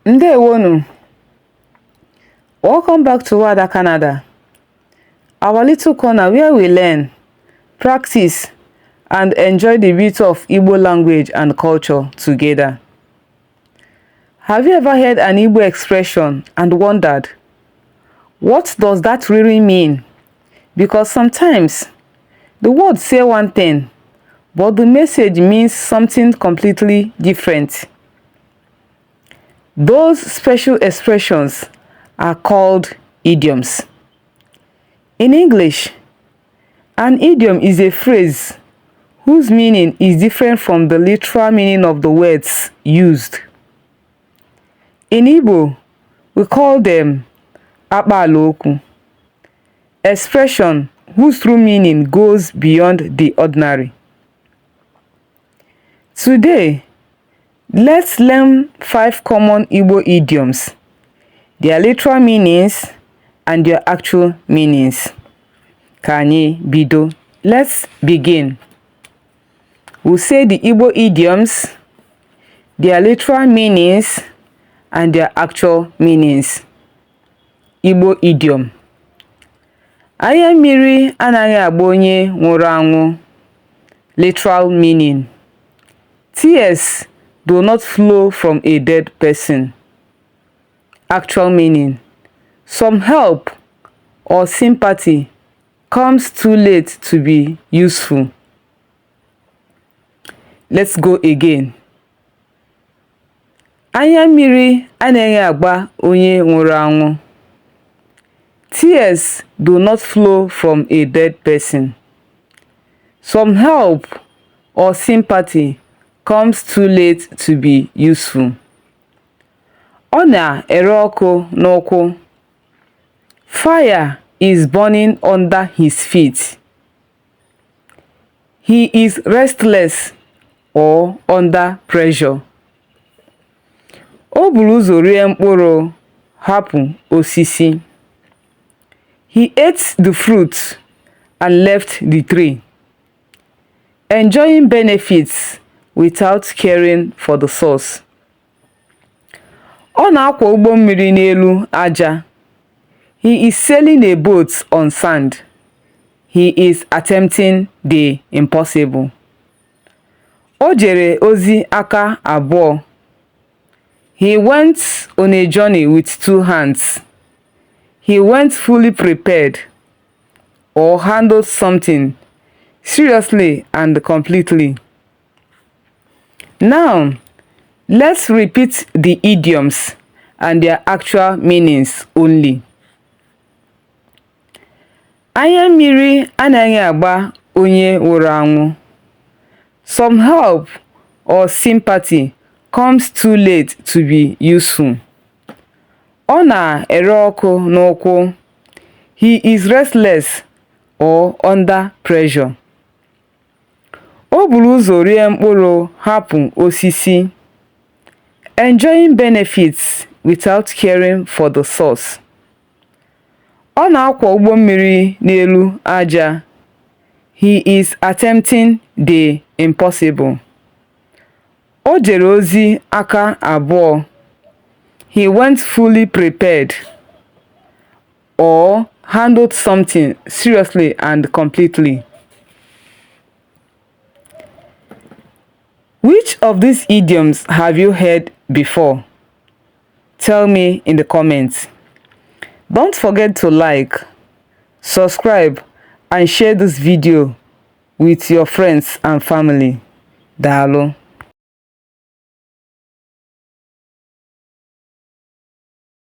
Ndewonu. Welcome back to Wada Canada, our little corner where we learn, practice, and enjoy the beauty of Igbo language and culture together. Have you ever heard an Igbo expression and wondered, what does that really mean? Because sometimes the words say one thing, but the message means something completely different. Those special expressions are called idioms. In English, an idiom is a phrase whose meaning is different from the literal meaning of the words used. In Igbo, we call them Akpaala Okwu, expression whose true meaning goes beyond the ordinary. Today, let's learn 5 common Igbo idioms, their literal meanings and their actual meanings. Ka anyị bido. Let's begin. We'll say the Igbo idioms, their literal meanings and their actual meanings. Igbo idiom. Anya mmiri anaghị agba onye nwụrụ anwụ. Literal meaning. Tears do not flow from a dead person. Actual meaning. Some help or sympathy comes too late to be useful. Let's go again. Anya mmiri anaghị agba onye nwụrụ anwụ. Tears do not flow from a dead person. Some help or sympathy comes too late to be useful. Ọ na-ere ọkụ n'ụkwụ. Fire is burning under his feet. He is restless or under pressure. O buru ụzọ rie mkpụrụ, hapụ osisi. He ate the fruit and left the tree, enjoying benefits without caring for the source. Ọ na-akwọ ụgbọ mmiri n'elu aja. He is sailing a boat on sand. He is attempting the impossible. O jere ozi aka abụọ. He went on a journey with 2 hands. He went fully prepared or handled something seriously and completely. Now, let's repeat the idioms and their actual meanings only. Anya mmiri anaghị agba onye nwụrụ anwụ. Some help or sympathy comes too late to be useful. Ọ na-ere ọkụ n'ụkwụ. He is restless or under pressure. O buru ụzọ rie mkpụrụ, hapụ osisi, enjoying benefits without caring for the source. Ọ na-akwọ ụgbọ mmiri n'elu aja. He is attempting the impossible. O jere ozi aka abụọ. He went fully prepared or handled something seriously and completely. Which of these idioms have you heard before? Tell me in the comments. Don't forget to like, subscribe, and share this video with your friends and family. Daalụ.